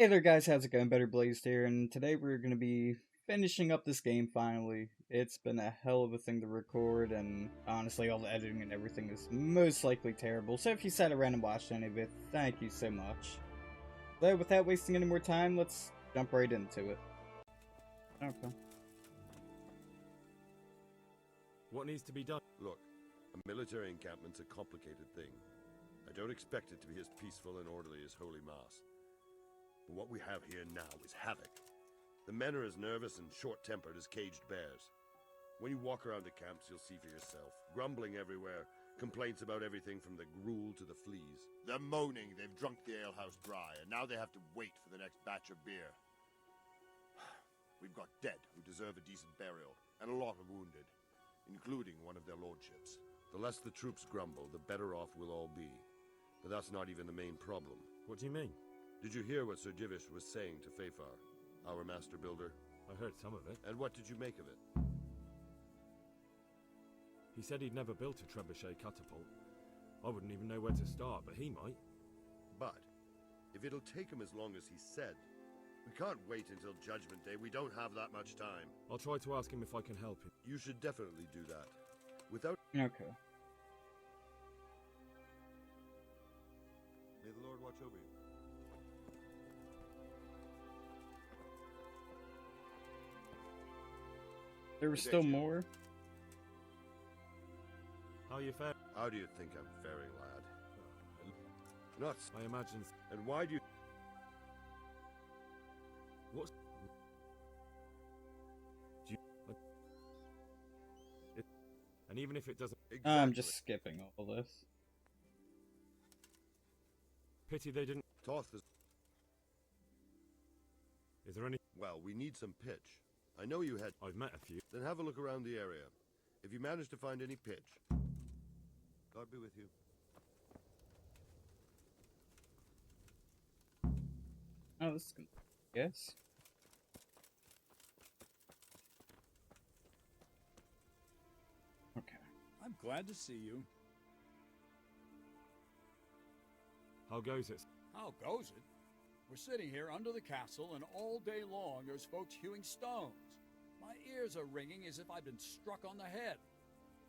Hey there guys, how's it going? Better Blazed here, and today we're going to be finishing up this game finally. It's been a hell of a thing to record, and honestly all the editing and everything is most likely terrible, so if you sat around and watched any of it, thank you so much. But without wasting any more time, let's jump right into it. Okay. What needs to be done? Look, a military encampment's a complicated thing. I don't expect it to be as peaceful and orderly as Holy Mass. But what we have here now is havoc. The men are as nervous and short-tempered as caged bears. When you walk around the camps, you'll see for yourself. Grumbling everywhere, complaints about everything from the gruel to the fleas. They're moaning they've drunk the alehouse dry, and now they have to wait for the next batch of beer. We've got dead who deserve a decent burial, and a lot of wounded, including one of their lordships. The less the troops grumble, the better off we'll all be. But that's not even the main problem. What do you mean? Did you hear what Sir Divish was saying to Fafar, our master builder? I heard some of it. And what did you make of it? He said he'd never built a trebuchet catapult. I wouldn't even know where to start, but he might. But, if it'll take him as long as he said, we can't wait until Judgment Day. We don't have that much time. I'll try to ask him if I can help him. You should definitely do that. Without... Okay. May the Lord watch over you. There was still more? How you fare? How do you think I'm faring, lad? Nuts. I imagine... And why do you... What's... Do you... And even if it doesn't... Exactly. I'm just skipping all this. Pity they didn't... Toth is... Is there any... Well, we need some pitch. I know you had... I've met a few. Then have a look around the area. If you manage to find any pitch... God be with you. Oh, this is good. Yes. Okay. I'm glad to see you. How goes it? How goes it? We're sitting here under the castle, and all day long there's folks hewing stones. My ears are ringing as if I've been struck on the head,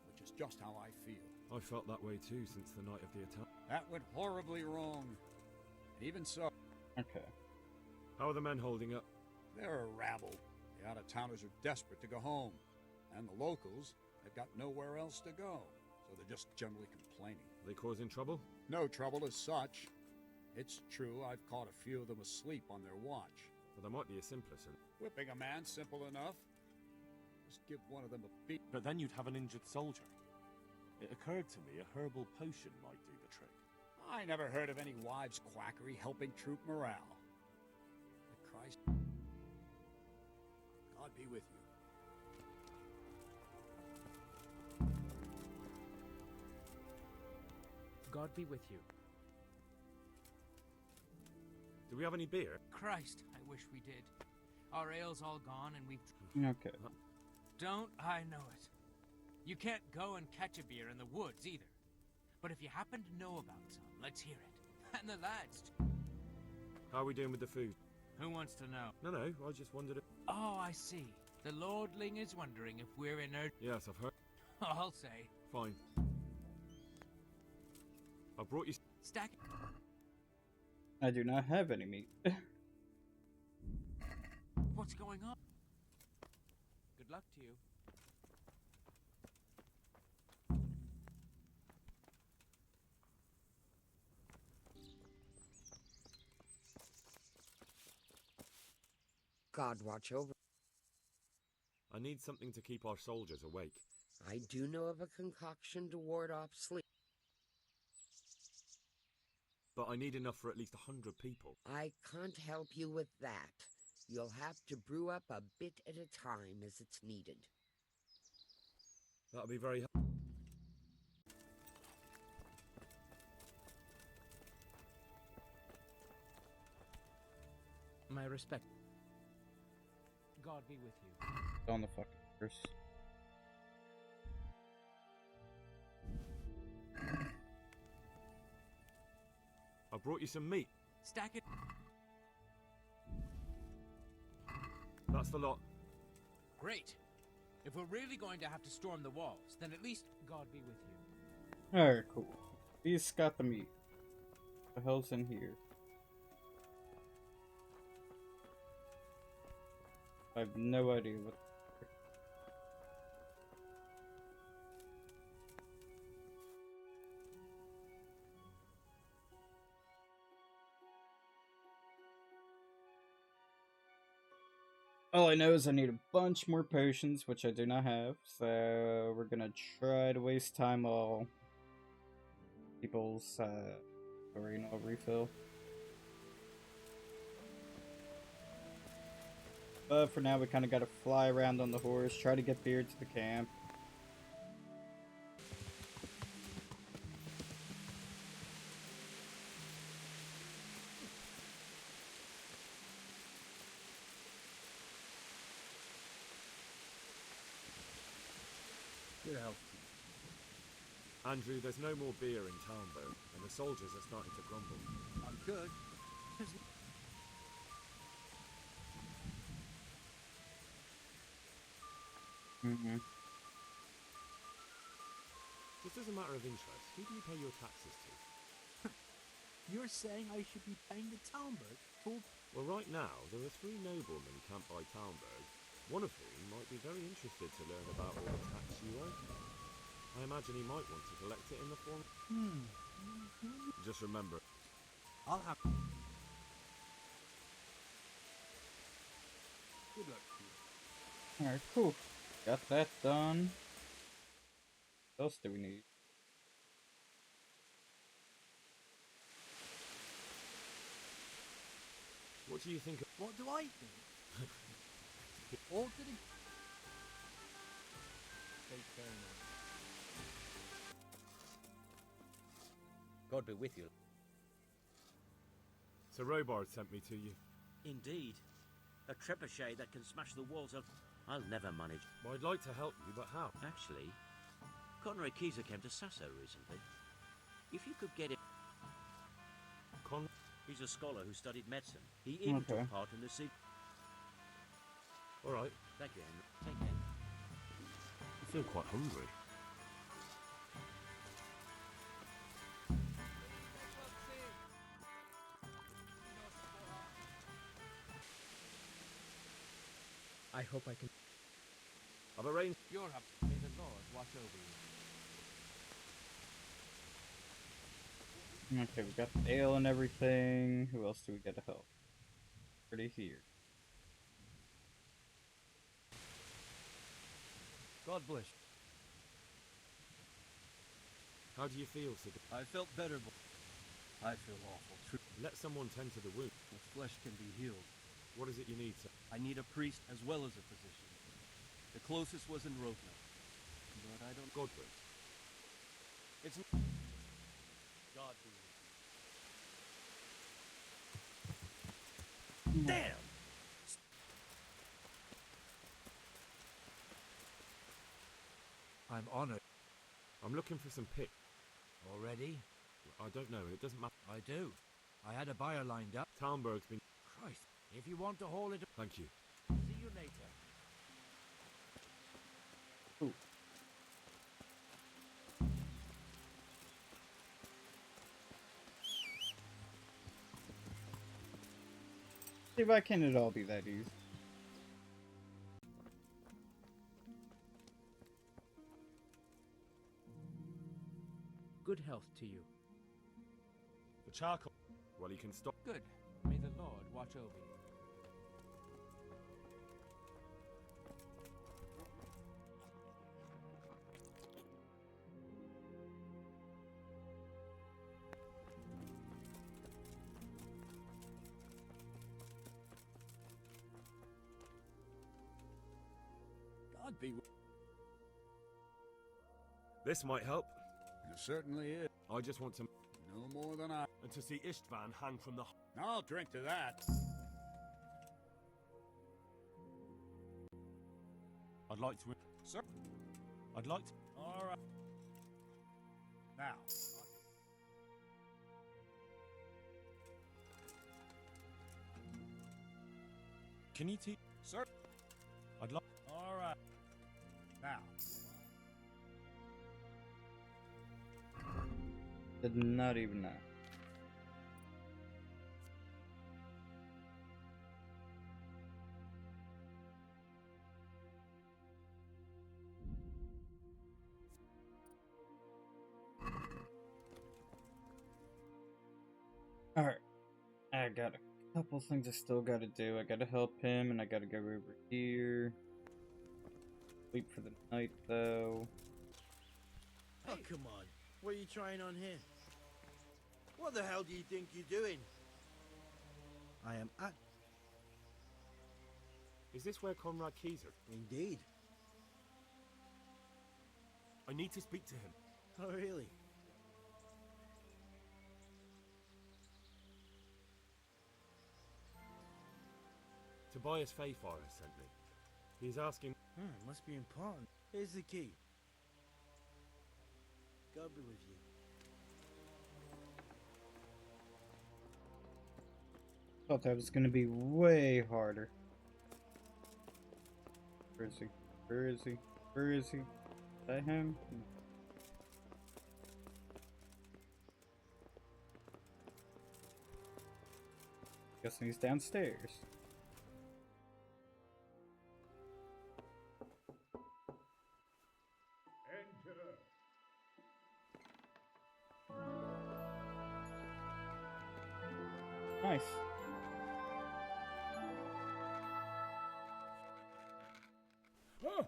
which is just how I feel. I felt that way too since the night of the attack. That went horribly wrong. Even so, Okay. How are the men holding up? they're a rabble. The out-of-towners are desperate to go home, and the locals have got nowhere else to go, so they're just generally complaining. Are they causing trouble? No trouble as such. It's true I've caught a few of them asleep on their watch. Well, there might be a simpler solution. Whipping a man, simple enough. Just give one of them a beat. But then you'd have an injured soldier. It occurred to me a herbal potion might do the trick. I never heard of any wives' quackery helping troop morale. But Christ, God be with you. God be with you. Do we have any beer? Christ, I wish we did. Our ale's all gone and we've... Okay. Don't I know it. You can't go and catch a beer in the woods either. But if you happen to know about some, let's hear it. And the lads. How are we doing with the food? Who wants to know? No, I just wondered if... Oh, I see. The Lordling is wondering if we're in her... Yes, I've heard. I'll say. Fine. I brought you... Stack... I do not have any meat. What's going on? Good luck to you. God watch over. I need something to keep our soldiers awake. I do know of a concoction to ward off sleep. But I need enough for at least 100 people. I can't help you with that. You'll have to brew up a bit at a time as it's needed. That'll be very... My respect. God be with you. On the fucking curse. I brought you some meat. Stack it. That's the lot. Great. If we're really going to have to storm the walls, then at least God be with you. Alright, cool. He's got the meat. What the hell's in here? I have no idea what. All I know is I need a bunch more potions, which I do not have, so we're gonna try to waste time while people's renal refill. But for now, we kind of gotta fly around on the horse, try to get beer to the camp. Good health. Andrew, there's no more beer in Talmberg, and the soldiers are starting to grumble. I'm good. Mm-hmm. Just as a matter of interest, who do you pay your taxes to? You're saying I should be paying the Talmberg for... Well, right now, there are 3 noblemen camped by Talmberg, one of whom might be very interested to learn about all the tax you owe. I imagine he might want to collect it in the form... Just remember... I'll have... Good luck to you. Alright, cool. Got that done. What else do we need? What do you think of... What do I think? Or did it... Take care now. God be with you. Sir Robard sent me to you. Indeed. A trebuchet that can smash the walls of... I'll never manage. Well, I'd like to help you, but how? Actually, Conrad Keyser came to Sasso recently. If you could get him... He's a scholar who studied medicine. He even took part in the sea... All right. Thank you, Henry. Take care. I feel quite hungry. I hope I can... I've arranged... You're up. May the Lord watch over you. Okay, we got the ale and everything. Who else do we get to help? Pretty here. God bless. How do you feel, Sir? I felt better, but I feel awful. Let someone tend to the wound. The flesh can be healed. What is it you need, sir? I need a priest as well as a physician. The closest was in Rovno. But I don't... Godwin. It's... God be with you. Damn! I'm honored. I'm looking for some pick. Already? I don't know, it doesn't matter. I do. I had a buyer lined up. Talmberg's been... Christ. If you want to haul it... Thank you. See you later. See, why can't it all be that easy? Good health to you. The charcoal. Well, he can stop. Good. May the Lord watch over you. God be with This might help. you. Certainly is. I just want to... No more than I... And to see Istvan hang from the... I'll drink to that. I'd like to... Sir? I'd like to... All right. Now. Can you teach... Sir? I'd like. All right. Now, Did not even know. Alright. I got a couple things I still gotta do. I gotta help him, and I gotta go over here. Wait for the night, though. Oh, come on. What are you trying on here? What the hell do you think you're doing? I am at... Is this where Conrad Keys are? Indeed. I need to speak to him. Oh, really? Tobias Fayfire has sent me. He's asking. Must be important. Here's the key. God be with you. Thought that was gonna be way harder. Where is he? Where is he? Where is he? Is that him? Guessing he's downstairs. Enter. Nice. Huh?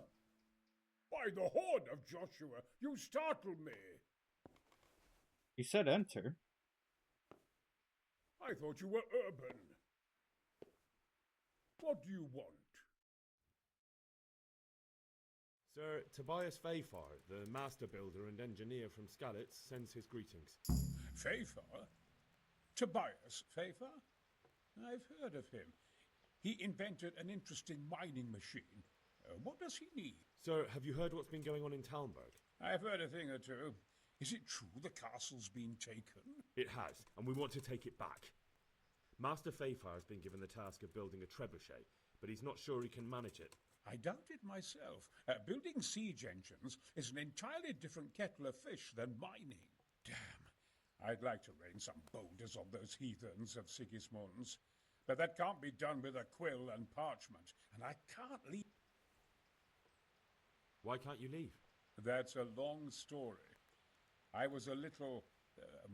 By the horn of Joshua, you startled me. He said enter. I thought you were urban. What do you want? Sir, Tobias Fayfire, the master builder and engineer from Skalitz, sends his greetings. Fayfire? Tobias Fayfire? I've heard of him. He invented an interesting mining machine. What does he need? Sir, have you heard what's been going on in Talmberg? I've heard a thing or two. Is it true the castle's been taken? It has, and we want to take it back. Master Fayfire has been given the task of building a trebuchet, but he's not sure he can manage it. I doubt it myself. Building siege engines is an entirely different kettle of fish than mining. Damn. I'd like to rain some boulders on those heathens of Sigismund's. But that can't be done with a quill and parchment, and I can't leave. Why can't you leave? That's a long story. I was a little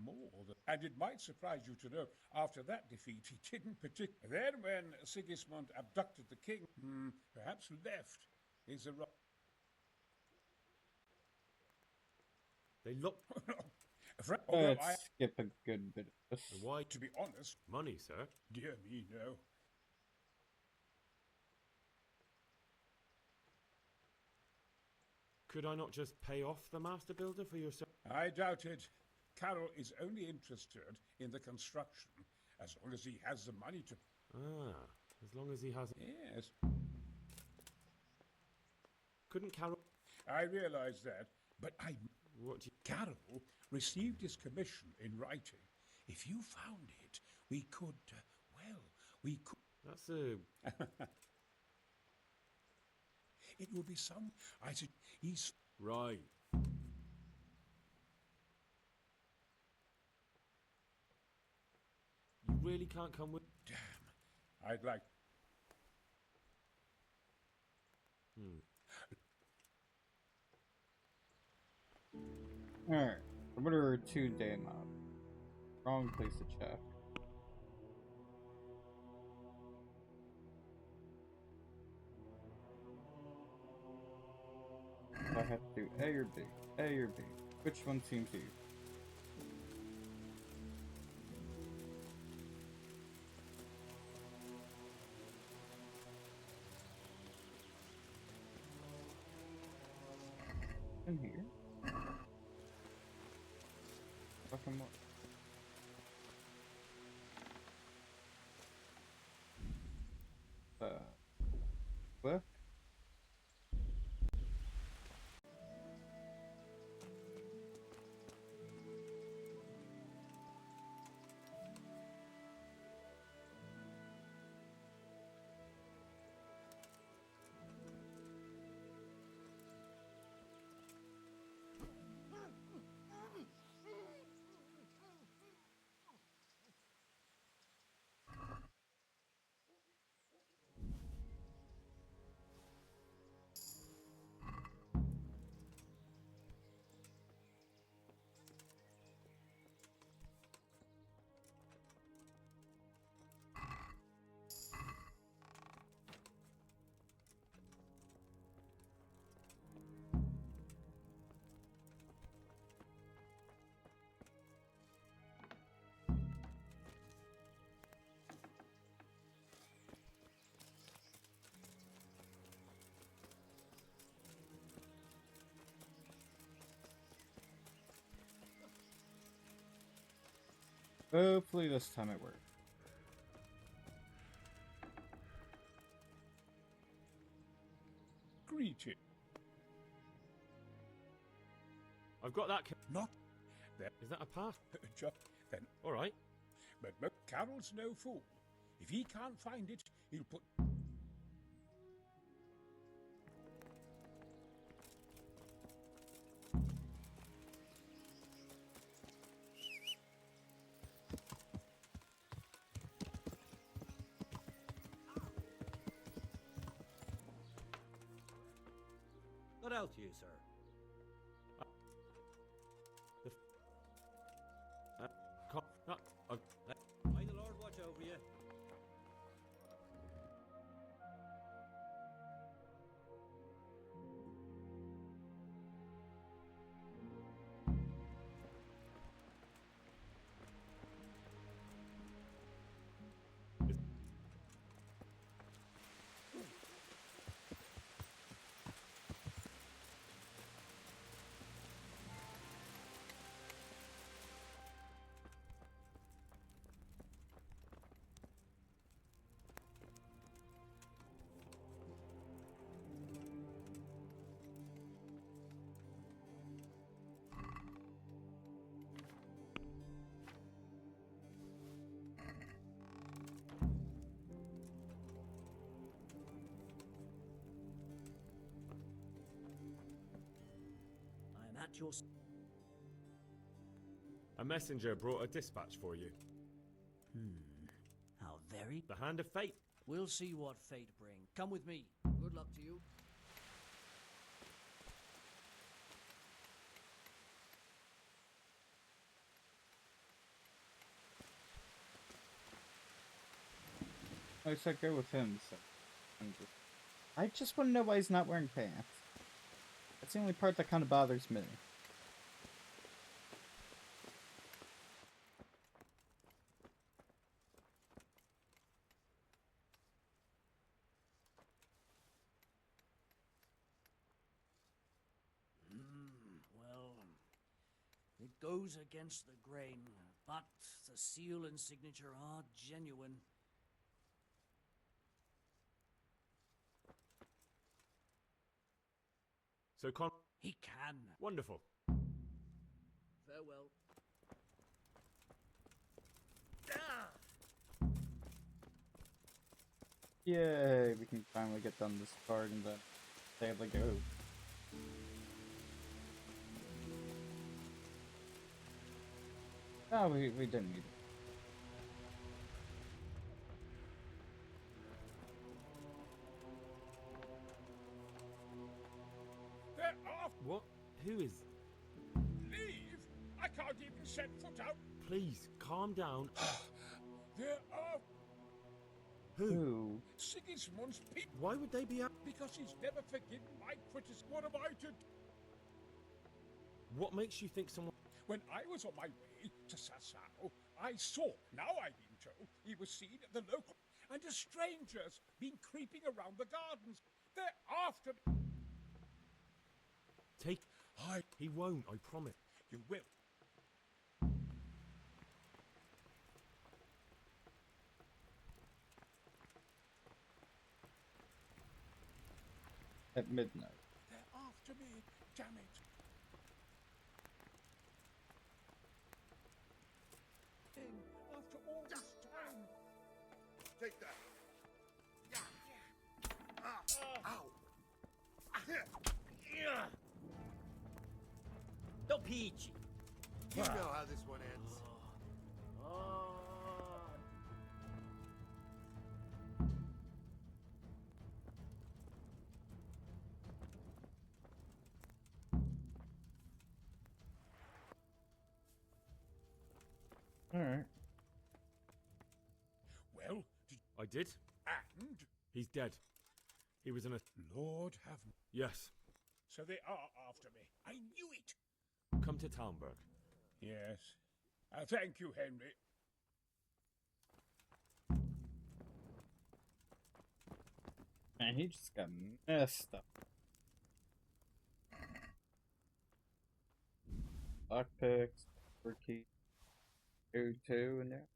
more than... And it might surprise you to know, after that defeat, he didn't particularly... Then when Sigismund abducted the king, perhaps left, is a... They look... Let's skip a good bit of this. And why? To be honest... Money, sir. Dear me, no. Could I not just pay off the master builder for your... I doubt it. Carol is only interested in the construction, as long as he has the money to... Ah, as long as he has... Yes. Couldn't Carol... I realize that, but I... What do you... Carol received his commission in writing. If you found it, we could... we could... That's a... It will be some... I said, he's... Right. You really can't come with... Damn. I'd like... Alright. Order 2-day mob. Wrong place to check. I have to do A or B. A or B. Which one seems easy? In here. Fucking what? Cliff? Hopefully this time it works. Greeting. I've got that. Not that. Is that a path? Just then. All right. But Carol's no fool. If he can't find it, he'll put. What else you, sir? May the Lord watch over you. I'm at your... A messenger brought a dispatch for you. How very... The hand of fate. We'll see what fate bring. Come with me. Good luck to you. I said go with him, so I just want to know why he's not wearing pants. That's the only part that kind of bothers me. Well, it goes against the grain, but the seal and signature are genuine. So He can. Wonderful. Farewell. Yay, we can finally get done this part and then sadly go. Oh, we didn't need it. They're off. What? Who is? Leave. I can't even set foot out. Please, calm down. They're off. Who? Sigismund's people. Why would they be out? Because he's never forgiven my criticism. What am I to do? What makes you think someone... When I was on my way to Sassau, I saw, now I've been told, he was seen at the local, and a stranger's been creeping around the gardens. They're after me. Take... He won't, I promise. You will. At midnight. They're after me. Damn it. After all this time. Take that. Ow. Don't peachy. You know how this one ends. Alright. Well, I did. and He's dead. He was in a... Lord have... Yes. So they are after me. I knew it. Come to Talmberg. Yes. Thank you, Henry. Man, he just got messed up. Lockpicks, key. 2 in there.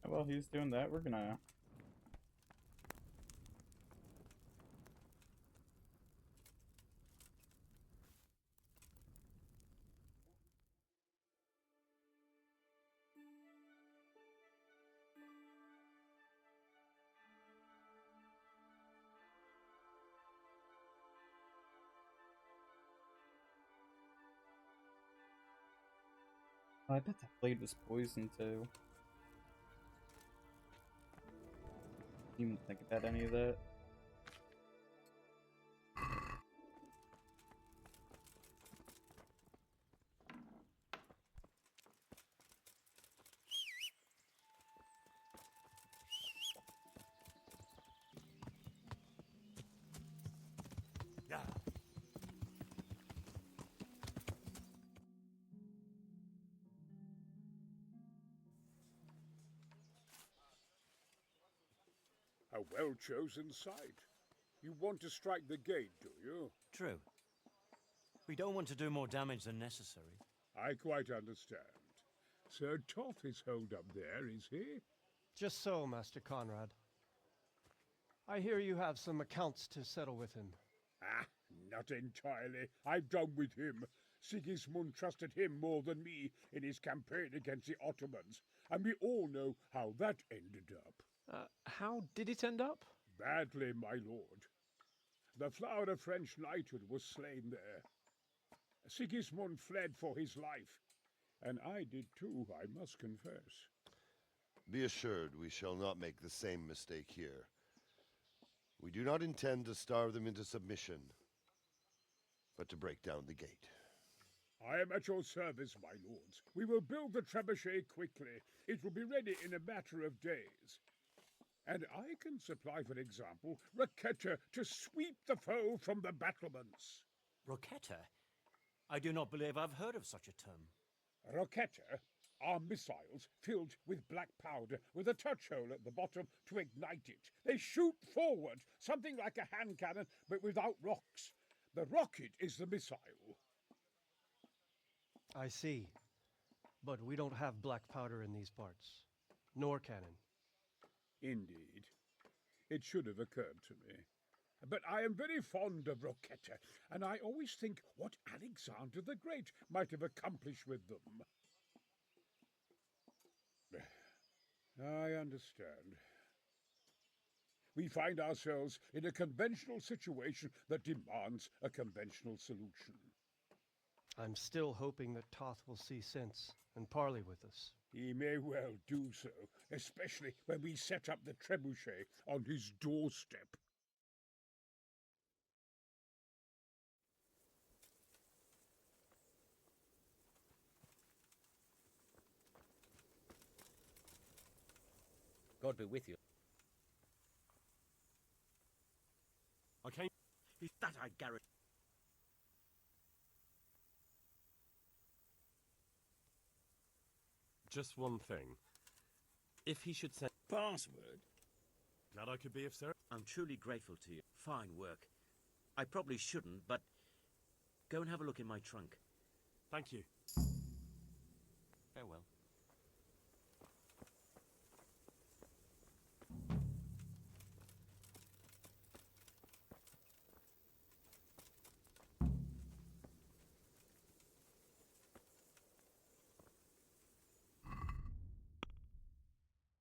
And while he's doing that, we're gonna I bet that blade was poisoned too. Didn't even think about any of that. A well-chosen site. You want to strike the gate, do you? True. We don't want to do more damage than necessary. I quite understand. Sir Toth is holed up there, is he? Just so, Master Conrad. I hear you have some accounts to settle with him. Ah, not entirely. I've done with him. Sigismund trusted him more than me in his campaign against the Ottomans, and we all know how that ended up. How did it end up? Badly, my lord. The flower of French knighthood was slain there. Sigismund fled for his life, and I did too, I must confess. Be assured we shall not make the same mistake here. We do not intend to starve them into submission, but to break down the gate. I am at your service, my lords. We will build the trebuchet quickly. It will be ready in a matter of days. And I can supply, for example, Roquetta to sweep the foe from the battlements. Roquetta? I do not believe I've heard of such a term. Roquetta are missiles filled with black powder with a touch hole at the bottom to ignite it. They shoot forward, something like a hand cannon, but without rocks. The rocket is the missile. I see. But we don't have black powder in these parts. Nor cannon. Indeed. It should have occurred to me. But I am very fond of Roquetta, and I always think what Alexander the Great might have accomplished with them. I understand. We find ourselves in a conventional situation that demands a conventional solution. I'm still hoping that Toth will see sense and parley with us. He may well do so, especially when we set up the trebuchet on his doorstep. God be with you. Okay. Is that I Garrett? Just one thing. If he should send Password? Glad I could be of service. I'm truly grateful to you. Fine work. I probably shouldn't, but go and have a look in my trunk. Thank you. Farewell.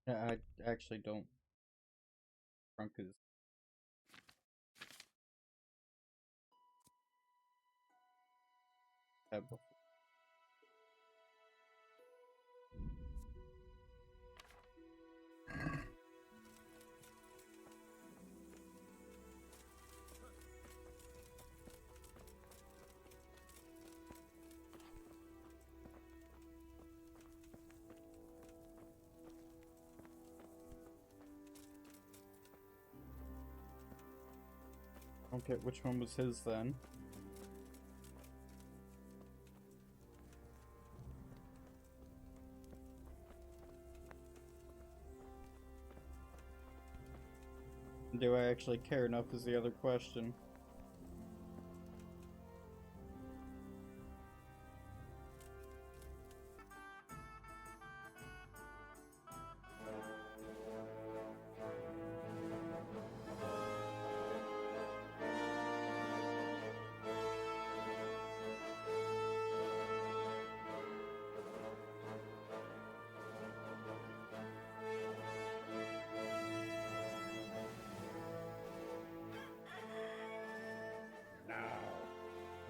Yeah, I actually don't. Trunk is. Okay, which one was his then? Do I actually care enough is the other question.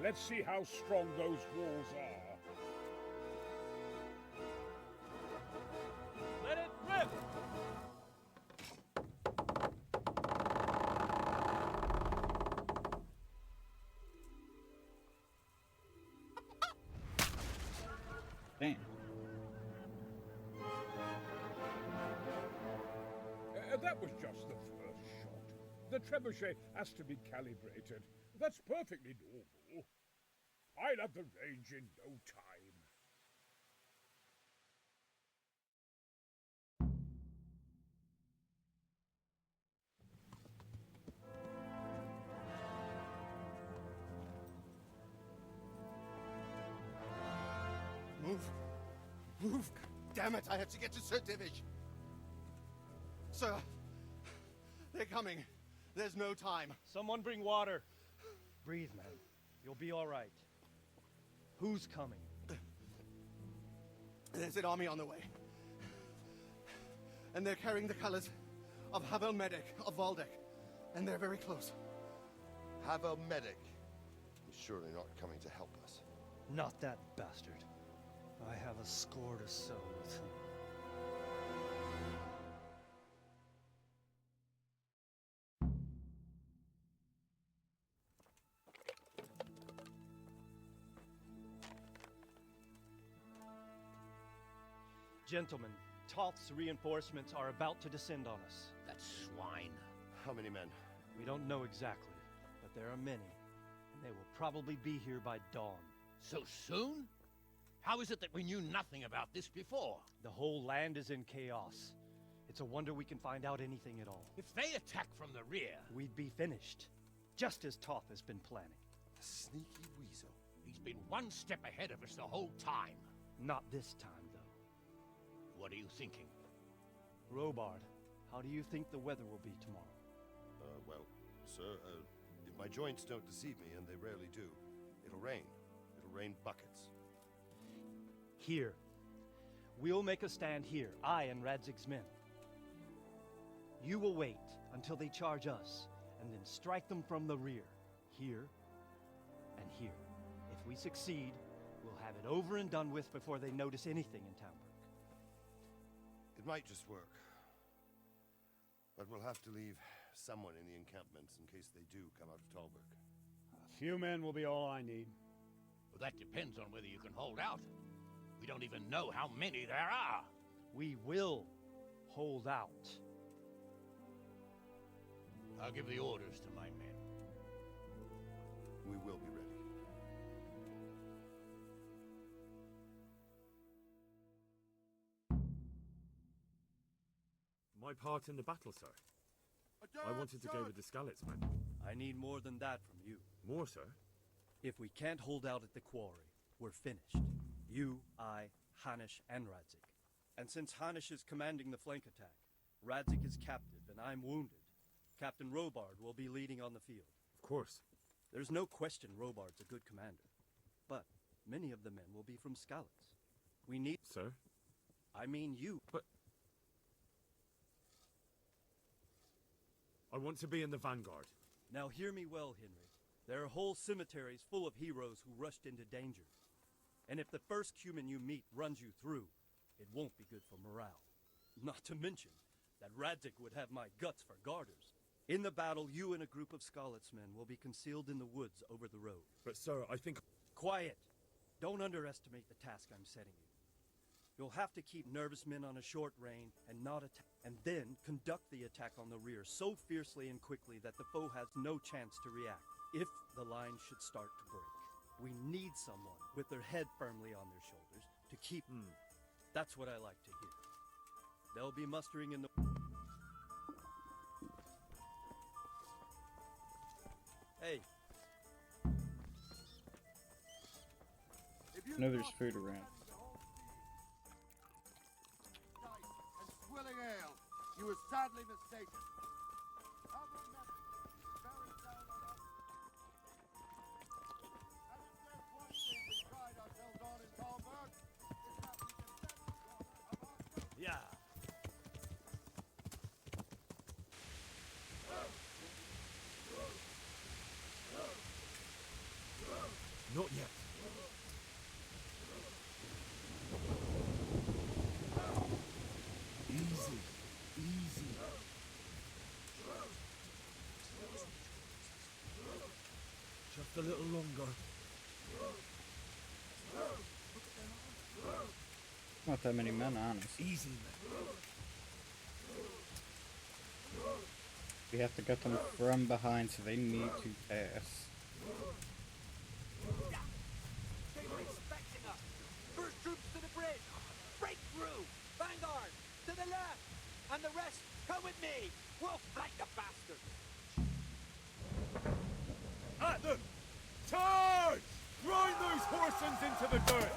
Let's see how strong those walls are. Let it rip! Damn. That was just the first shot. The trebuchet has to be calibrated. That's perfectly normal. I'll have the range in no time. Move! Move! Damn it, I have to get to Sir Divish! Sir, they're coming. There's no time. Someone bring water. Breathe, man. You'll be all right. Who's coming? There's an army on the way. And they're carrying the colors of Havel Medic of Valdek. And they're very close. Havel Medic. He's surely not coming to help us. Not that bastard. I have a score to settle with him. Gentlemen, Toth's reinforcements are about to descend on us. That swine. How many men? We don't know exactly, but there are many, and they will probably be here by dawn. So soon? How is it that we knew nothing about this before? The whole land is in chaos. It's a wonder we can find out anything at all. If they attack from the rear... We'd be finished, just as Toth has been planning. The sneaky weasel. He's been one step ahead of us the whole time. Not this time, though. What are you thinking? Robard, how do you think the weather will be tomorrow? Well, sir, if my joints don't deceive me, and they rarely do, it'll rain. It'll rain buckets. Here. We'll make a stand here, I and Radzig's men. You will wait until they charge us, and then strike them from the rear. Here, and here. If we succeed, we'll have it over and done with before they notice anything in Talmberg. It might just work. But we'll have to leave someone in the encampments in case they do come out of Talberg. A few men will be all I need. Well, that depends on whether you can hold out. We don't even know how many there are. We will hold out. I'll give the orders to my men. We will be ready. My part in the battle, sir. I wanted to go with the Skalitz men. I need more than that from you. More, sir? If we can't hold out at the quarry, we're finished. You, I, Hanish, and Radzik. And since Hanish is commanding the flank attack, Radzik is captive and I'm wounded. Captain Robard will be leading on the field. Of course. There's no question Robard's a good commander. But many of the men will be from Skalitz. We need... Sir? I mean you. But... I want to be in the vanguard. Now hear me well, Henry. There are whole cemeteries full of heroes who rushed into danger. And if the first human you meet runs you through, it won't be good for morale. Not to mention that Radzik would have my guts for garters. In the battle, you and a group of Skalitz men will be concealed in the woods over the road. But sir, I think... Quiet! Don't underestimate the task I'm setting you. You'll have to keep nervous men on a short rein and not attack, and then conduct the attack on the rear so fiercely and quickly that the foe has no chance to react, if the line should start to break. We need someone with their head firmly on their shoulders to keep... That's what I like to hear. They'll be mustering in the... Hey. I know there's food around. And swilling ale. You were sadly mistaken. Yeah. Easy. Just a little longer. Not that many men, honest. Easy, man. We have to get them from behind, so they need to pass. They were expecting us. First troops to the bridge. Break through. Vanguard, to the left. And the rest, come with me. We'll flank the bastards. At them! Charge! Grind those horsens into the dirt!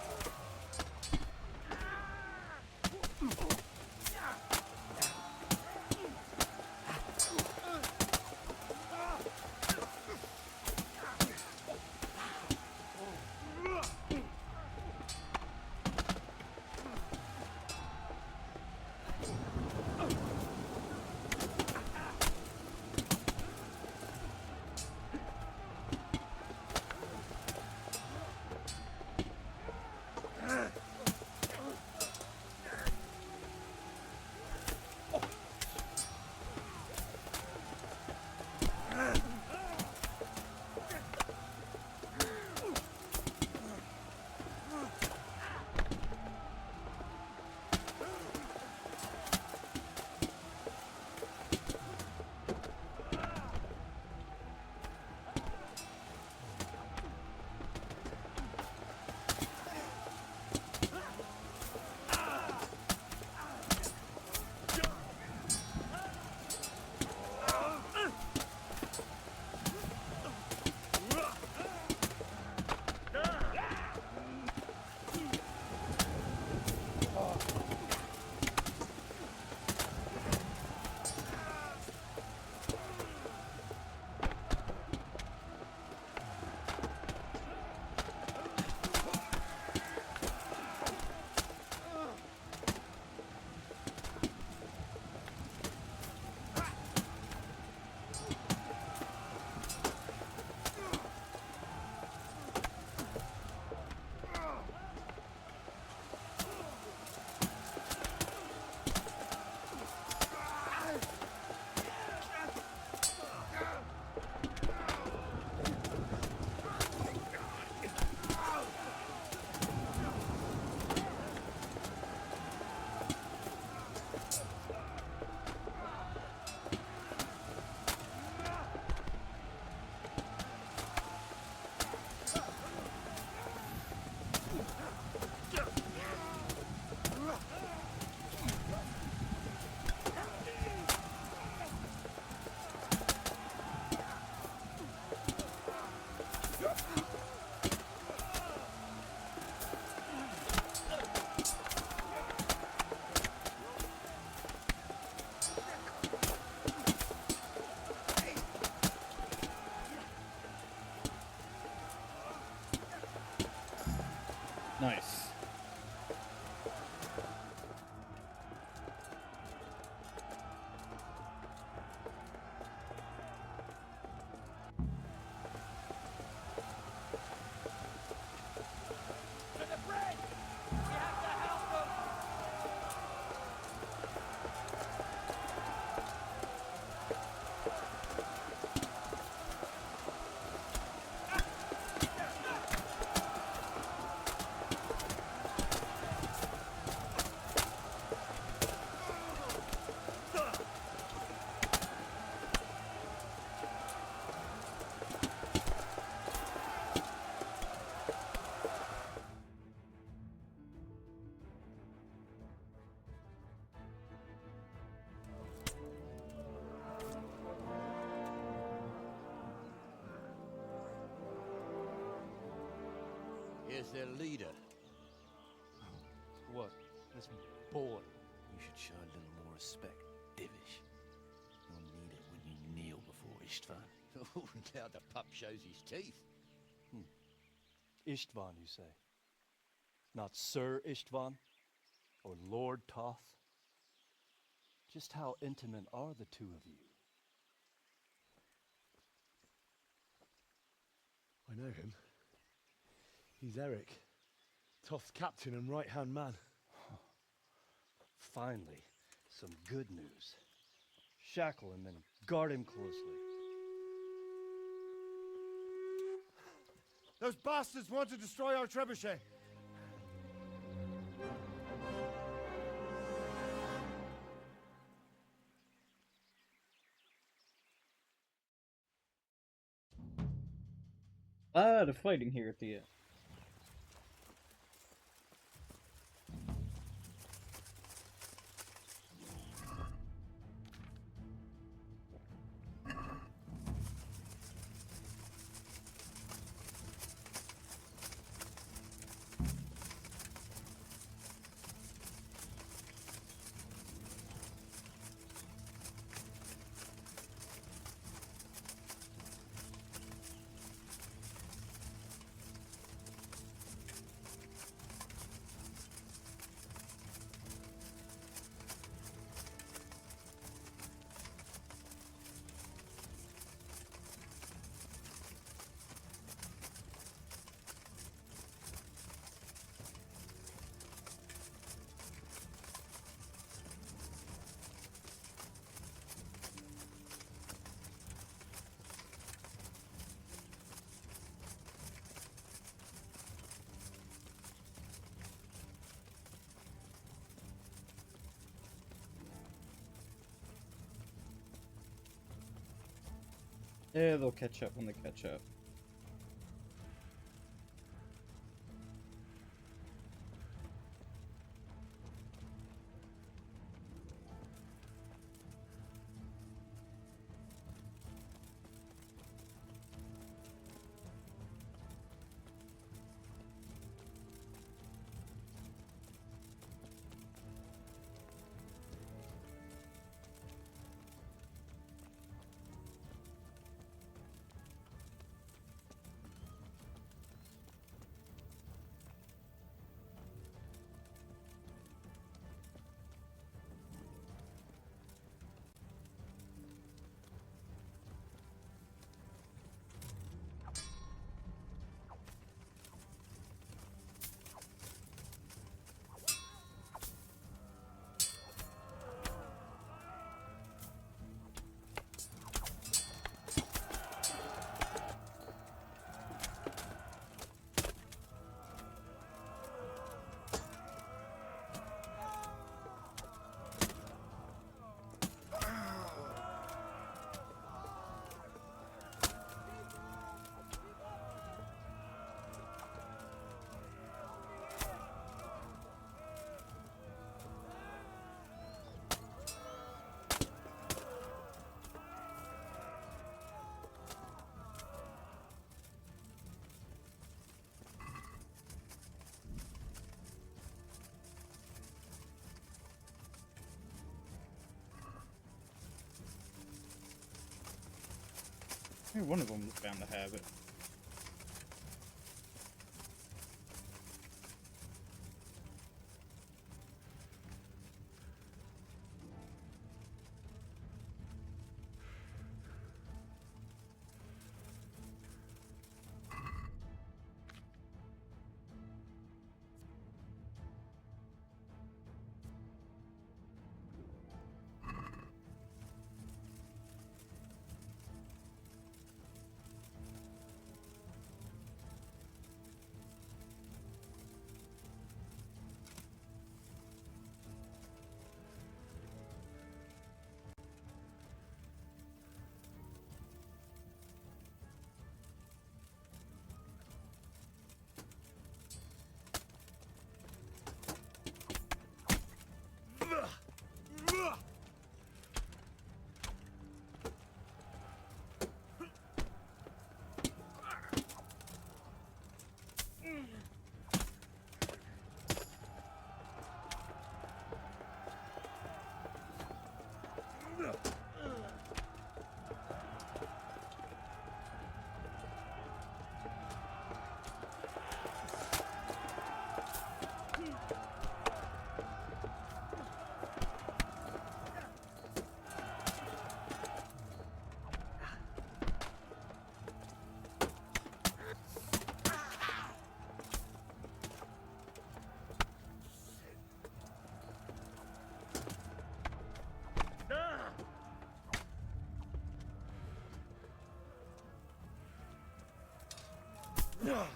Nice. Here's their leader. What? This boy? You should show a little more respect, Divish. You'll need it when you kneel before Istvan. Oh, now the pup shows his teeth. Istvan, you say? Not Sir Istvan? Or Lord Toth? Just how intimate are the two of you? I know him. He's Eric, Toth's captain and right-hand man. Finally, some good news. Shackle him and guard him closely. Those bastards want to destroy our trebuchet. The fighting here at the end. Yeah, they'll catch up when they catch up. One of them was bound to have it. Well?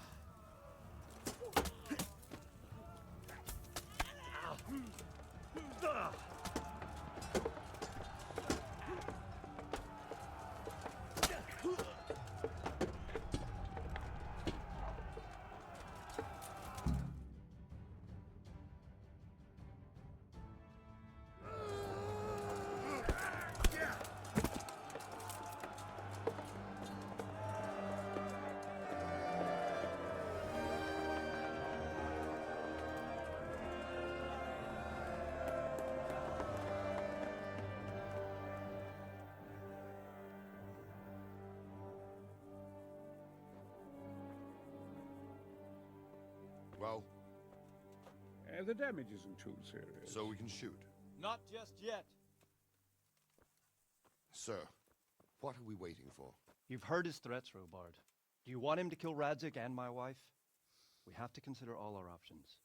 The damage isn't too serious. So we can shoot. Not just yet. Sir, what are we waiting for? You've heard his threats, Robard. Do you want him to kill Radzik and my wife? We have to consider all our options.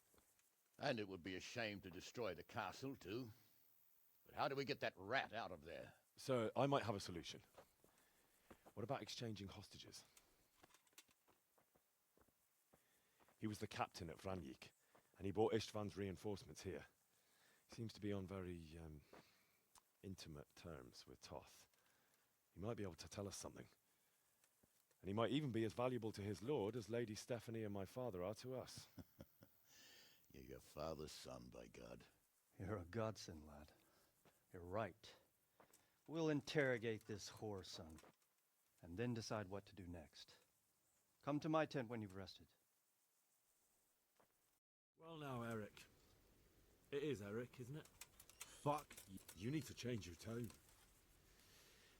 And it would be a shame to destroy the castle, too. But how do we get that rat out of there? Sir, I might have a solution. What about exchanging hostages? He was the captain at Vranyik, and he brought Istvan's reinforcements here. He seems to be on very, intimate terms with Toth. He might be able to tell us something. And he might even be as valuable to his lord as Lady Stephanie and my father are to us. You're your father's son, by God. You're a godsend, lad. You're right. We'll interrogate this whore son, and then decide what to do next. Come to my tent when you've rested. Well now, Eric. It is Eric, isn't it? Fuck. You need to change your tone.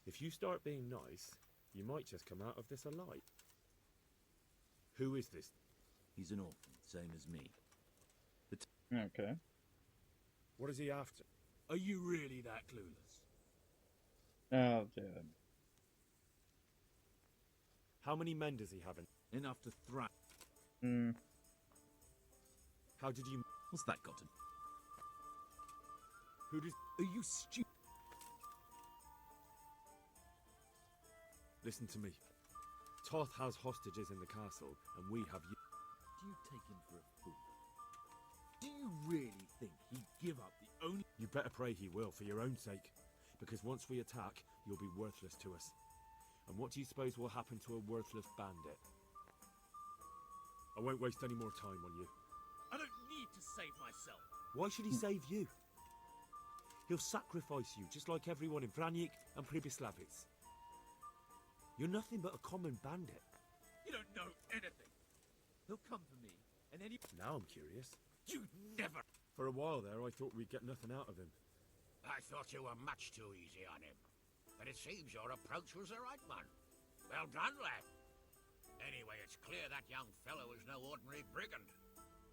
If you start being nice, you might just come out of this alive. Who is this? He's an orphan, same as me. Okay. What is he after? Are you really that clueless? Oh, dude. How many men does he have in? Enough to thrash. How did you... What's that got to... Who does... Are you stupid? Listen to me. Toth has hostages in the castle, and we have you. Do you take him for a fool? Do you really think he'd give up the only... You better pray he will, for your own sake. Because once we attack, you'll be worthless to us. And what do you suppose will happen to a worthless bandit? I won't waste any more time on you. I don't need to save myself. Why should he save you? He'll sacrifice you, just like everyone in Vranyik and Pribyslavitz. You're nothing but a common bandit. You don't know anything. He'll come for me, and then he... Now I'm curious. You never... For a while there, I thought we'd get nothing out of him. I thought you were much too easy on him. But it seems your approach was the right one. Well done, lad. Anyway, it's clear that young fellow is no ordinary brigand.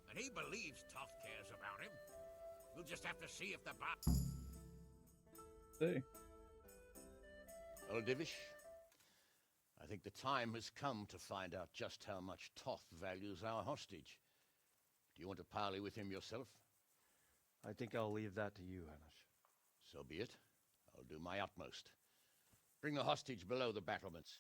And he believes Toth cares about him. We'll just have to see if the See. Well, Divish, I think the time has come to find out just how much Toth values our hostage. Do you want to parley with him yourself? I think I'll leave that to you, Hanish. So be it. I'll do my utmost. Bring the hostage below the battlements.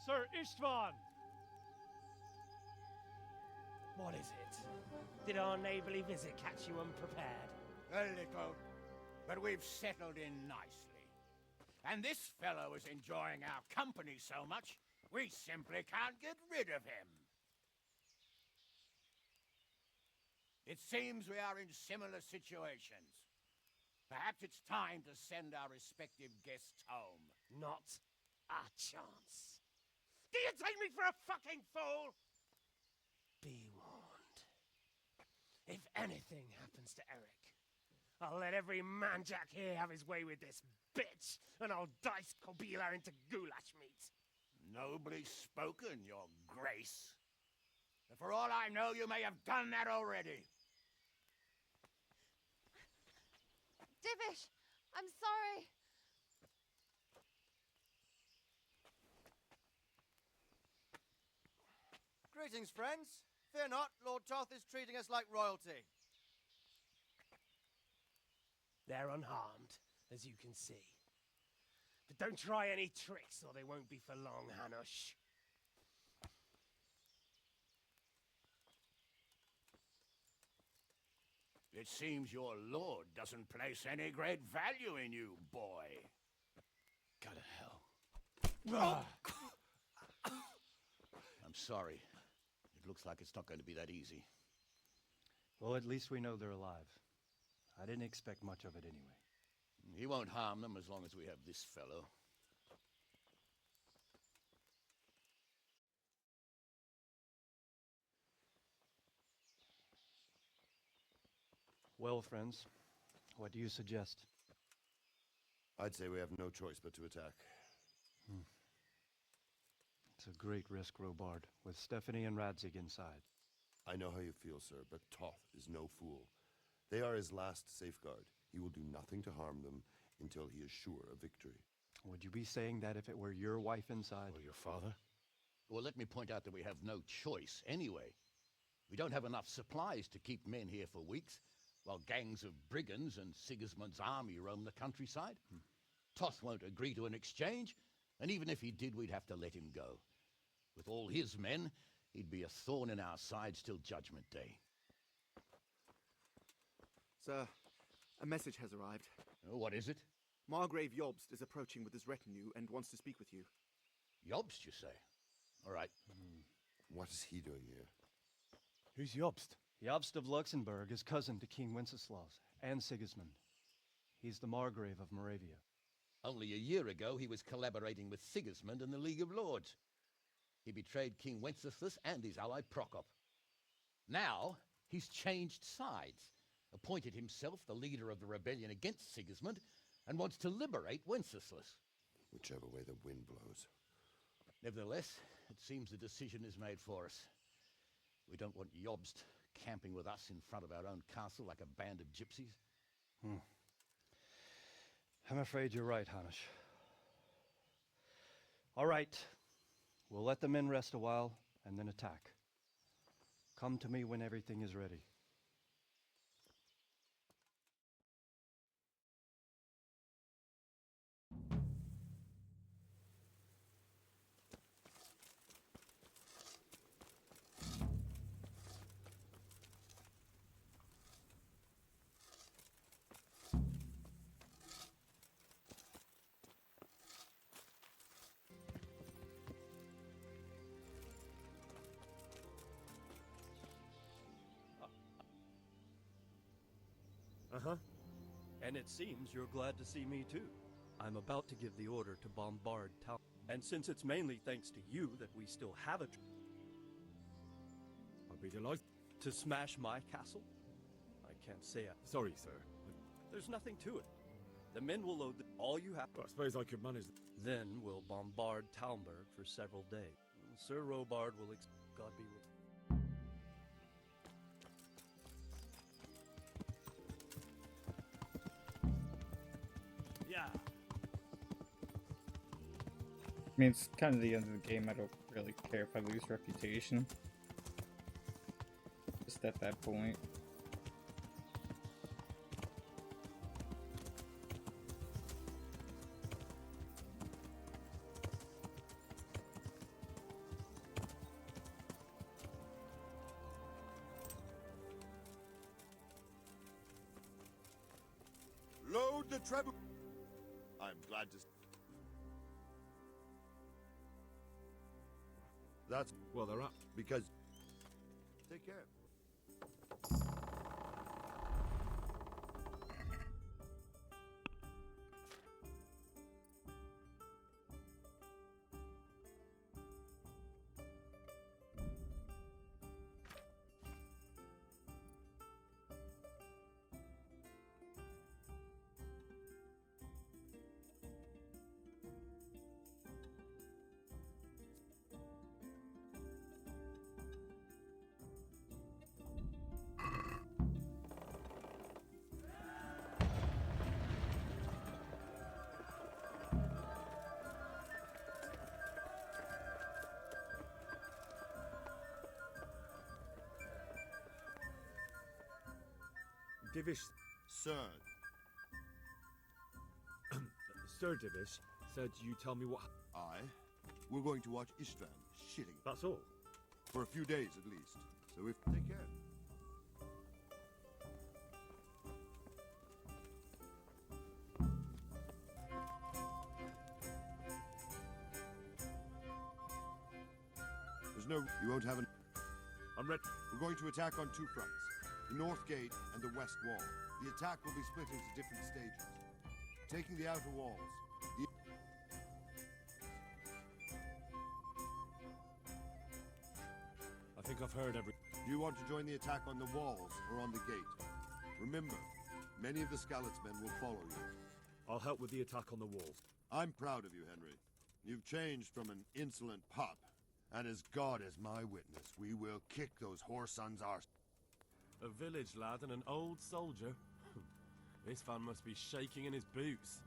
Sir Istvan! What is it? Did our neighborly visit catch you unprepared? A little, but we've settled in nicely. And this fellow is enjoying our company so much, we simply can't get rid of him. It seems we are in similar situations. Perhaps it's time to send our respective guests home. Not a chance. Do you take me for a fucking fool? Be warned. If anything happens to Eric, I'll let every manjack here have his way with this bitch, and I'll dice Kobila into goulash meat. Nobly spoken, your grace. But for all I know, you may have done that already. Divish, I'm sorry. Greetings, friends. Fear not, Lord Toth is treating us like royalty. They're unharmed, as you can see. But don't try any tricks or they won't be for long, Hanush. It seems your lord doesn't place any great value in you, boy. Go to hell. I'm sorry. It looks like it's not going to be that easy. Well, at least we know they're alive. I didn't expect much of it anyway. He won't harm them as long as we have this fellow. Well, friends, what do you suggest? I'd say we have no choice but to attack. It's a great risk, Robard, with Stephanie and Radzig inside. I know how you feel, sir, but Toth is no fool. They are his last safeguard. He will do nothing to harm them until he is sure of victory. Would you be saying that if it were your wife inside? Or your father? Well, let me point out that we have no choice anyway. We don't have enough supplies to keep men here for weeks, while gangs of brigands and Sigismund's army roam the countryside. Toth won't agree to an exchange, and even if he did, we'd have to let him go. With all his men, he'd be a thorn in our sides till Judgment Day. Sir, a message has arrived. Oh, what is it? Margrave Jobst is approaching with his retinue and wants to speak with you. Jobst, you say? All right. What is he doing here? Who's Jobst? Jobst of Luxembourg is cousin to King Wenceslaus and Sigismund. He's the Margrave of Moravia. Only a year ago, he was collaborating with Sigismund and the League of Lords. He betrayed King Wenceslas and his ally Prokop. Now, he's changed sides, appointed himself the leader of the rebellion against Sigismund, and wants to liberate Wenceslas. Whichever way the wind blows. Nevertheless, it seems the decision is made for us. We don't want Jobst camping with us in front of our own castle like a band of gypsies. I'm afraid you're right, Hanush. All right. We'll let the men rest a while and then attack. Come to me when everything is ready. Uh-huh. And it seems you're glad to see me too. I'm about to give the order to bombard town. And since it's mainly thanks to you that we still have a... I'd be delighted. To smash my castle? I can't say it. Sorry, sir. There's nothing to it. The men will load all you have. I suppose I could manage. Then we'll bombard Talmberg for several days. Sir Robard will God be with you. Yeah. I mean, it's kind of the end of the game. I don't really care if I lose reputation. Just at that point. Load the treble. I'm glad to. That's well, they're up because. Take care. Divish... Sir. Sir Divish said you tell me what... We're going to watch Istvan shitting. That's all? For a few days, at least. So if... Take care. There's no... You won't have an... I'm ready. We're going to attack on two fronts. The north gate and the west wall. The attack will be split into different stages. Taking the outer walls. I think I've heard every... Do you want to join the attack on the walls or on the gate? Remember, many of the Skalitz men will follow you. I'll help with the attack on the walls. I'm proud of you, Henry. You've changed from an insolent pup. And as God is my witness, we will kick those whoresons' arse. A village lad and an old soldier? This fan must be shaking in his boots.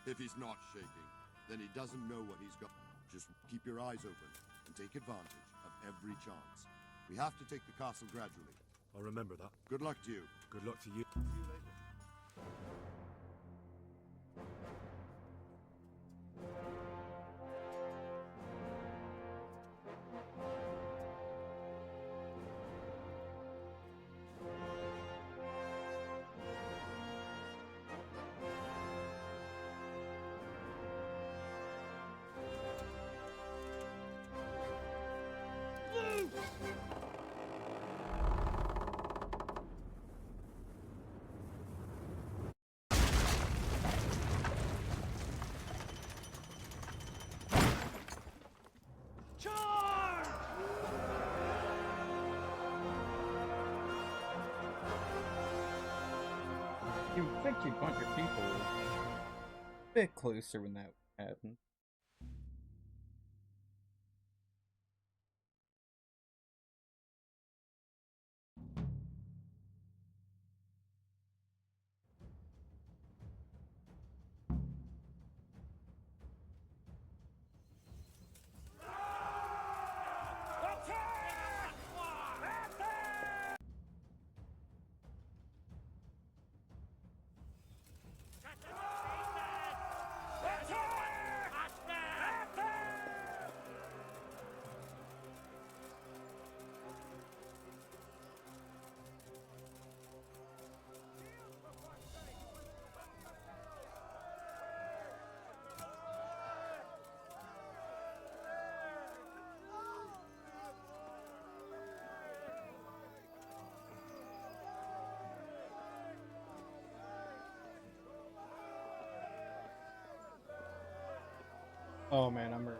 If he's not shaking, then he doesn't know what he's got. Just keep your eyes open and take advantage of every chance. We have to take the castle gradually. I'll remember that. Good luck to you. Good luck to you. See you later. You would think you'd want your people a bit closer when that happened. Oh man, I'm ready.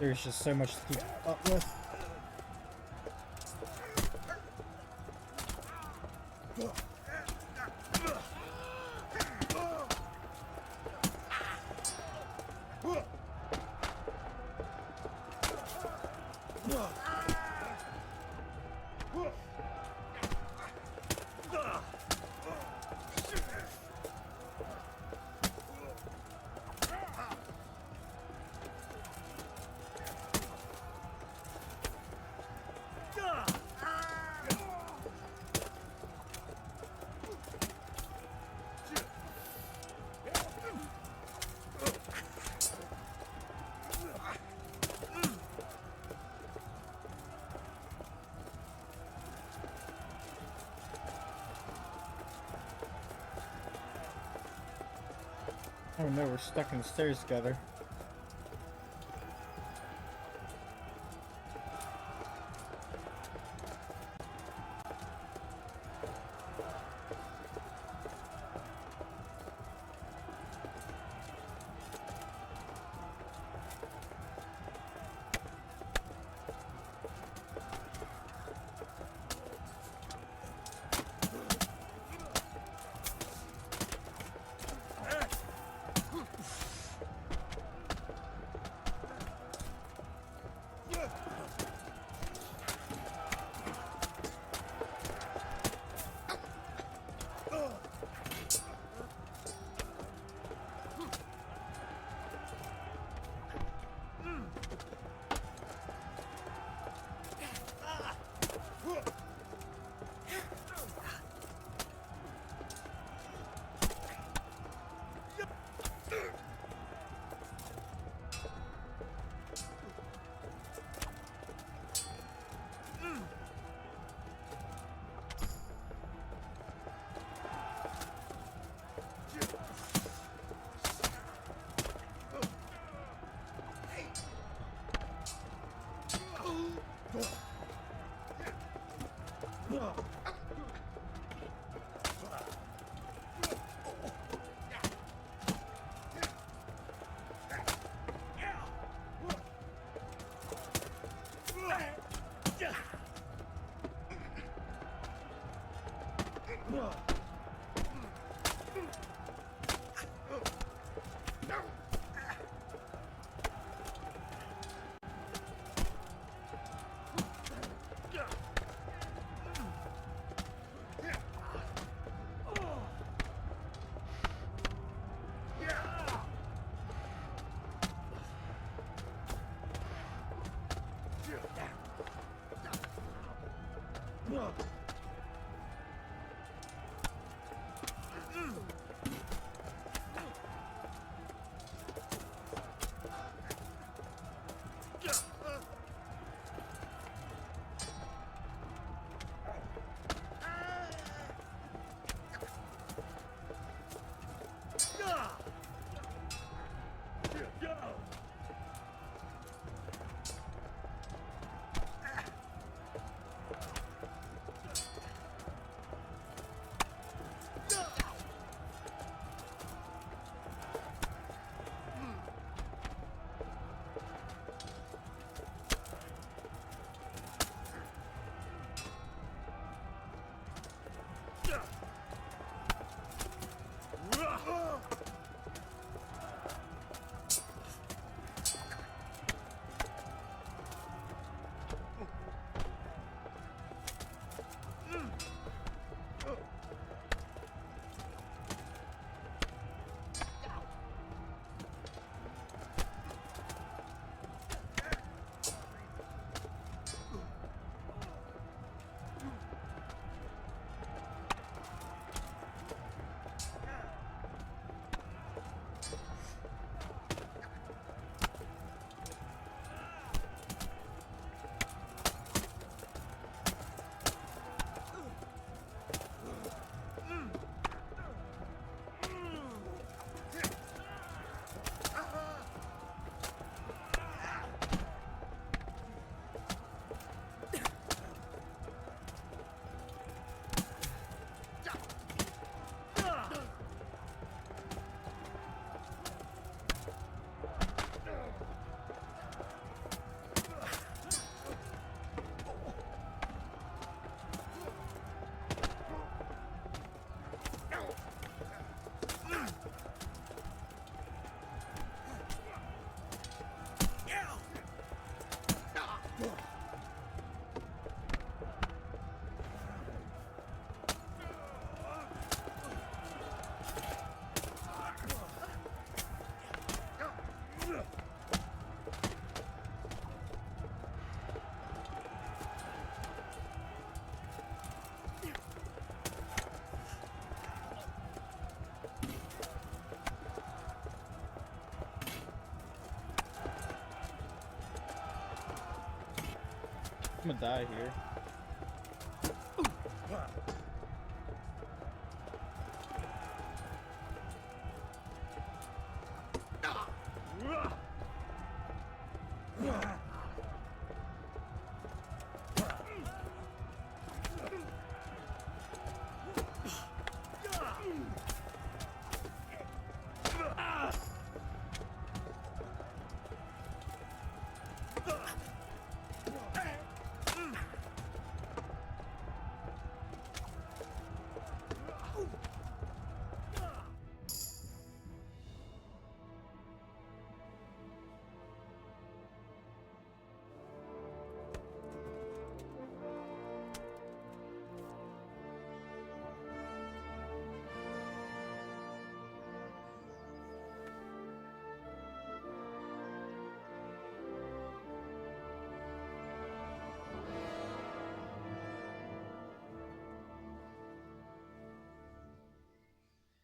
There's just so much to keep up with. Oh no, we're stuck in the stairs together. I'm gonna die here.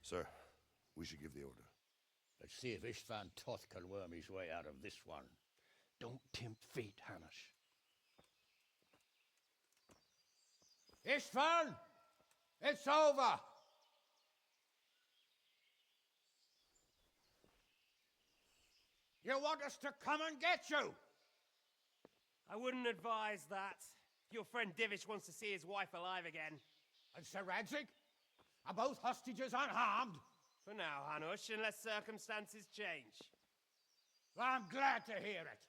Sir, we should give the order. Let's see if Istvan Toth can worm his way out of this one. Don't tempt fate, Hanish. Istvan! It's over! You want us to come and get you? I wouldn't advise that. Your friend Divish wants to see his wife alive again. And Sir Radzig? Are both hostages unharmed? For now, Hanush, unless circumstances change. Well, I'm glad to hear it.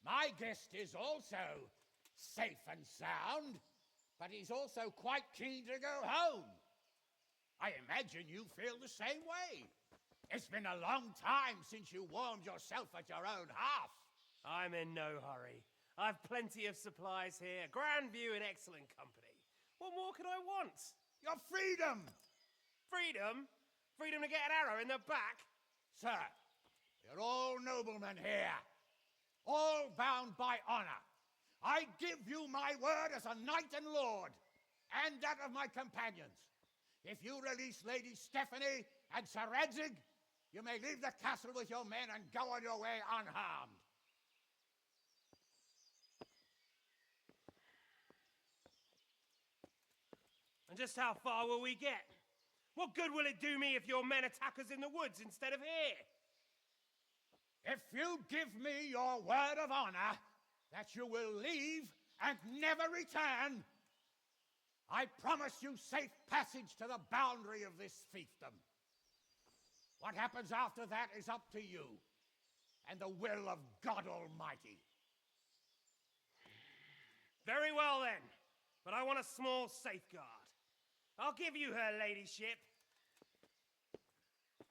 My guest is also safe and sound, but he's also quite keen to go home. I imagine you feel the same way. It's been a long time since you warmed yourself at your own hearth. I'm in no hurry. I've plenty of supplies here, grand view and excellent company. What more could I want? Your freedom! Freedom? Freedom to get an arrow in the back? Sir, you're all noblemen here, all bound by honor. I give you my word as a knight and lord, and that of my companions. If you release Lady Stephanie and Sir Radzig, you may leave the castle with your men and go on your way unharmed. And just how far will we get? What good will it do me if your men attack us in the woods instead of here? If you give me your word of honor that you will leave and never return, I promise you safe passage to the boundary of this fiefdom. What happens after that is up to you and the will of God Almighty. Very well then, but I want a small safeguard. I'll give you her ladyship.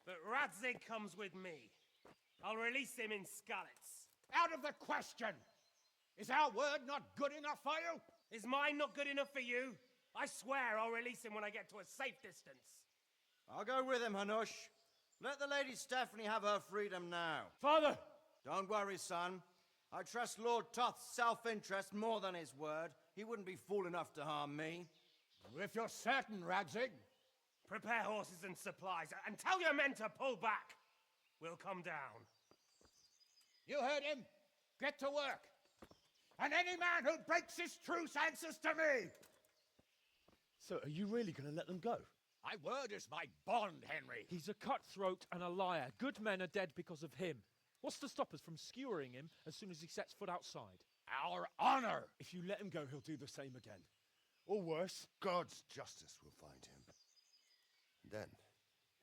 But Radzig comes with me. I'll release him in Skalitz. Out of the question! Is our word not good enough for you? Is mine not good enough for you? I swear I'll release him when I get to a safe distance. I'll go with him, Hanush. Let the Lady Stephanie have her freedom now. Father! Don't worry, son. I trust Lord Toth's self-interest more than his word. He wouldn't be fool enough to harm me. If you're certain, Radzig. Prepare horses and supplies, and tell your men to pull back. We'll come down. You heard him. Get to work. And any man who breaks his truce answers to me. So, are you really going to let them go? My word is my bond, Henry. He's a cutthroat and a liar. Good men are dead because of him. What's to stop us from skewering him as soon as he sets foot outside? Our honor! If you let him go, he'll do the same again. Or worse. God's justice will find him. Then,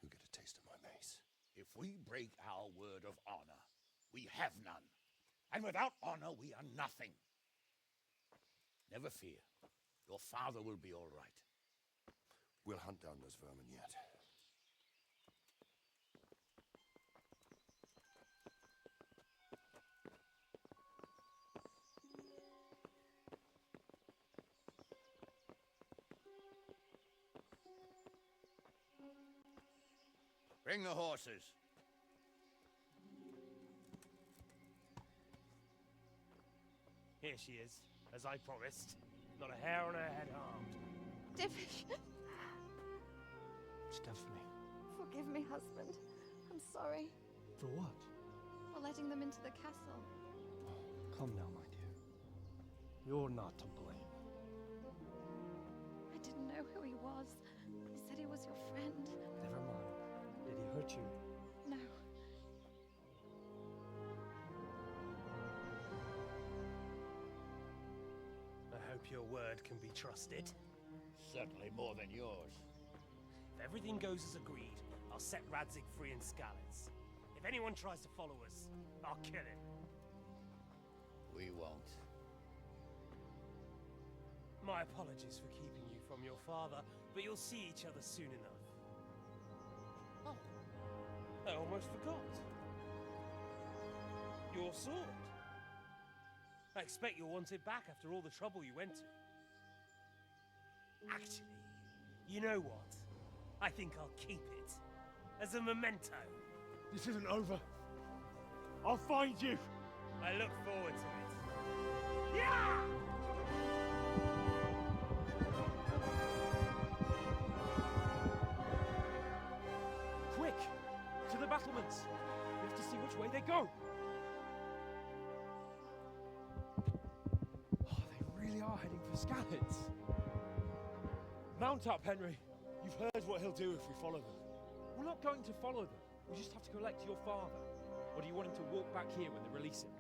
you'll get a taste of my mace. If we break our word of honor, we have none. And without honor, we are nothing. Never fear. Your father will be all right. We'll hunt down those vermin yet. Bring the horses. Here she is, as I promised. Not a hair on her head harmed. Divish! Stephanie. Forgive me, husband. I'm sorry. For what? For letting them into the castle. Come now, my dear. You're not to blame. I didn't know who he was. He said he was your friend. Never mind. Did he hurt you? No. I hope your word can be trusted. Certainly more than yours. If everything goes as agreed, I'll set Radzig free in Skalitz. If anyone tries to follow us, I'll kill him. We won't. My apologies for keeping you from your father, but you'll see each other soon enough. Oh, I almost forgot. Your sword. I expect you'll want it back after all the trouble you went to. Actually, you know what? I think I'll keep it. As a memento. This isn't over. I'll find you. I look forward to it. Yeah! Quick! To the battlements! We have to see which way they go! Oh, they really are heading for Skalitz. Mount up, Henry. You've heard what he'll do if we follow them. We're not going to follow them. We just have to collect your father. Or do you want him to walk back here when they release him?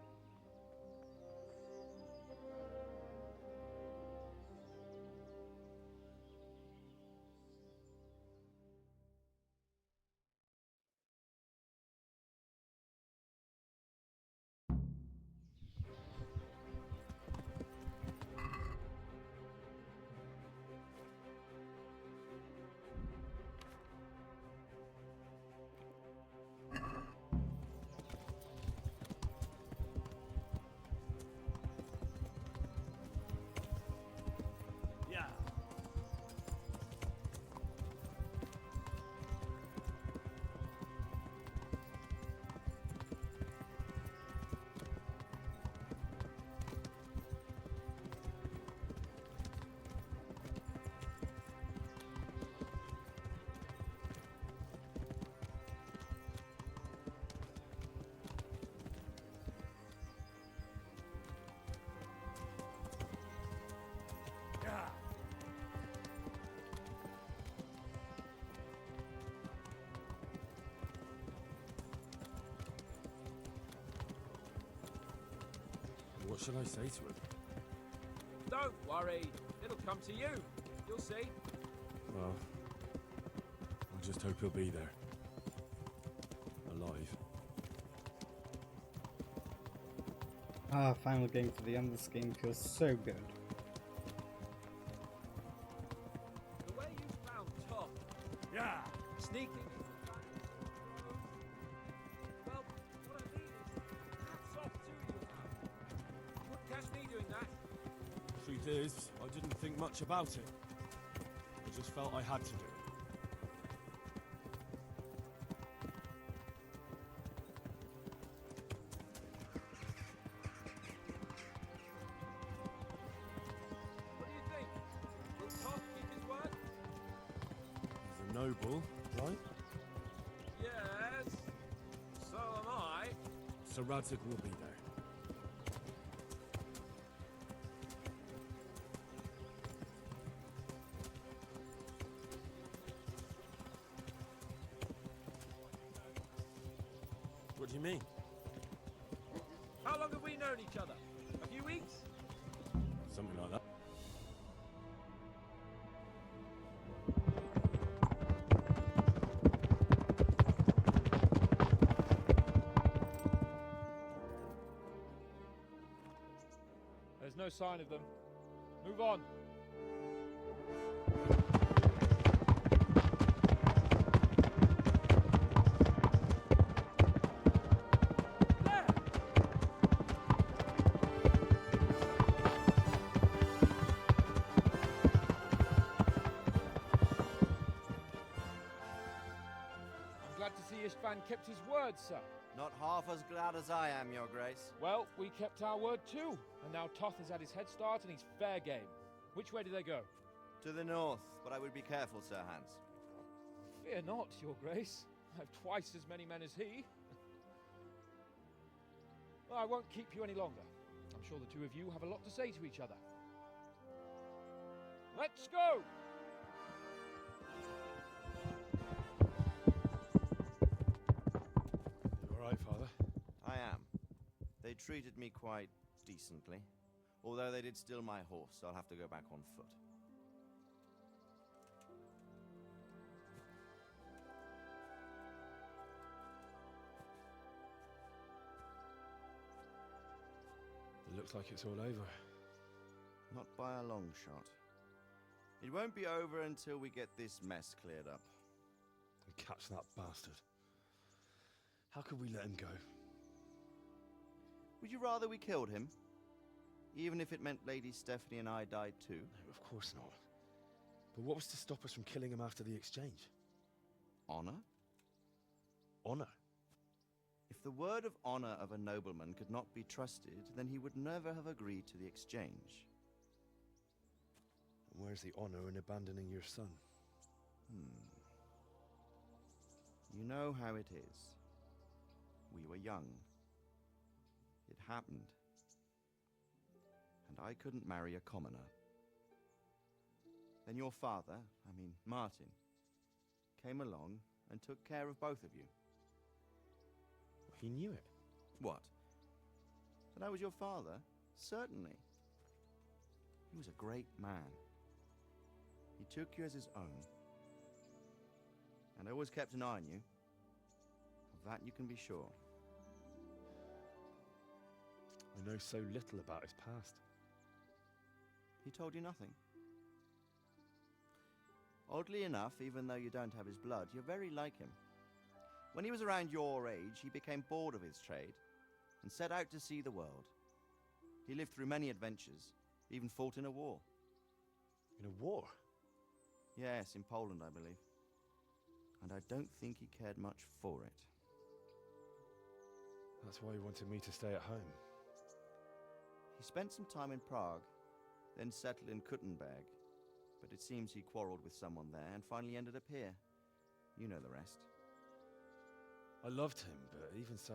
What should I say to him? Don't worry. It'll come to you. You'll see. Well, I just hope he'll be there. Alive. Ah, finally getting to the end of this game feels so good. The way you found Tom. Yeah. Sneaking. Well, what I mean is, hats off to you now. You wouldn't catch me doing that. Truth is, I didn't think much about it. I just felt I had to do it. What do you think? Will Tom keep his word? He's a noble, right? Yes. So am I. So Radzig will be there. What do you mean? How long have we known each other? A few weeks? Something like that. There's no sign of them. Move on. I'm glad to see Istvan kept his word, sir. Not half as glad as I am, Your Grace. Well, we kept our word too. And now Toth has had his head start and he's fair game. Which way do they go? To the north, but I would be careful, Sir Hans. Fear not, Your Grace. I have twice as many men as he. Well, I won't keep you any longer. I'm sure the two of you have a lot to say to each other. Let's go! You all right, Father? I am. They treated me quite decently. Although they did steal my horse, so I'll have to go back on foot. It looks like it's all over. Not by a long shot. It won't be over until we get this mess cleared up. And catch that bastard. How could we let him go? Would you rather we killed him? Even if it meant Lady Stephanie and I died too? No, of course not. But what was to stop us from killing him after the exchange? Honor? Honor? If the word of honor of a nobleman could not be trusted, then he would never have agreed to the exchange. And where's the honor in abandoning your son? You know how it is. We were young. It happened. And I couldn't marry a commoner. Then your father, Martin, came along and took care of both of you. He knew it. What? That I was your father? Certainly. He was a great man. He took you as his own. And always kept an eye on you. Of that you can be sure. I know so little about his past. He told you nothing? Oddly enough, even though you don't have his blood, you're very like him. When he was around your age, he became bored of his trade and set out to see the world. He lived through many adventures, even fought in a war. In a war? Yes, in Poland, I believe. And I don't think he cared much for it. That's why he wanted me to stay at home. He spent some time in Prague, then settled in Kuttenberg. But it seems he quarreled with someone there and finally ended up here. You know the rest. I loved him, but even so,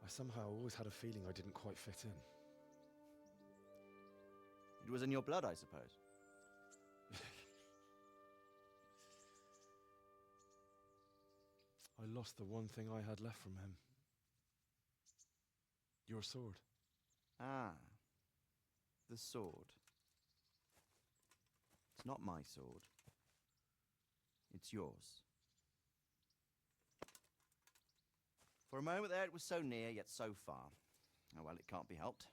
I somehow always had a feeling I didn't quite fit in. It was in your blood, I suppose. I lost the one thing I had left from him. Your sword. Ah, the sword. It's not my sword. It's yours. For a moment there, it was so near, yet so far. Oh well, it can't be helped.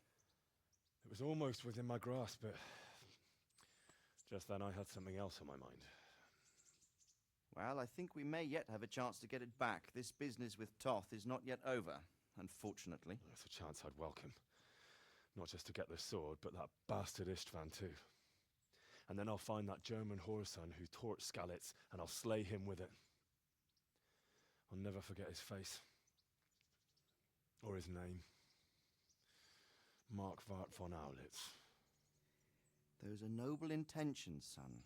It was almost within my grasp, but just then I had something else on my mind. Well, I think we may yet have a chance to get it back. This business with Toth is not yet over, unfortunately. That's a chance I'd welcome. Not just to get the sword, but that bastard Istvan too. And then I'll find that German whoreson who torched Skalitz, and I'll slay him with it. I'll never forget his face. Or his name. Markvart von Aulitz. Those are noble intentions, son.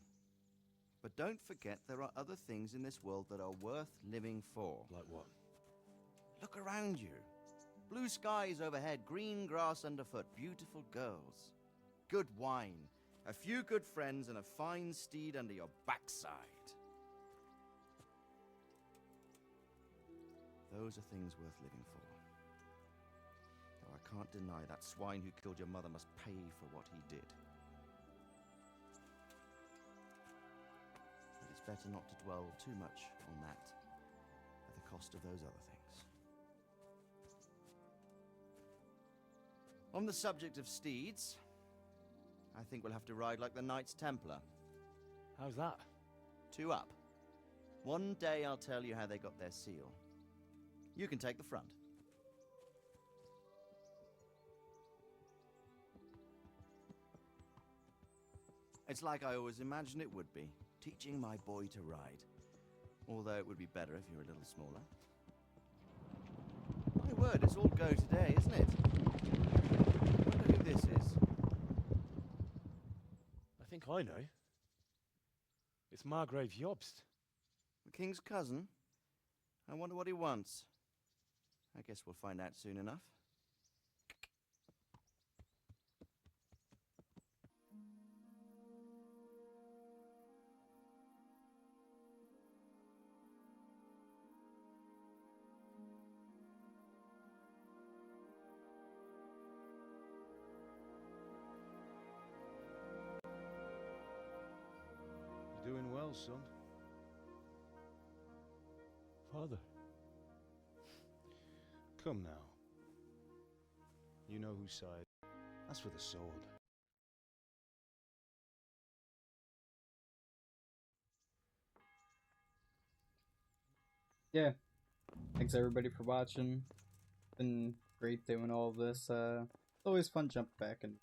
But don't forget there are other things in this world that are worth living for. Like what? Look around you. Blue skies overhead, green grass underfoot, beautiful girls. Good wine, a few good friends, and a fine steed under your backside. Those are things worth living for. Though I can't deny that swine who killed your mother must pay for what he did. But it's better not to dwell too much on that at the cost of those other things. On the subject of steeds, I think we'll have to ride like the Knights Templar. How's that? 2 up. One day I'll tell you how they got their seal. You can take the front. It's like I always imagined it would be, teaching my boy to ride. Although it would be better if you were a little smaller. My word, it's all go today, isn't it? I wonder who this is. I think I know. It's Margrave Jobst. The king's cousin? I wonder what he wants. I guess we'll find out soon enough. well, son. Father. Come now. You know whose side. That's for the sword. Yeah. Thanks everybody for watching. Been great doing all this. It's always fun jumping back and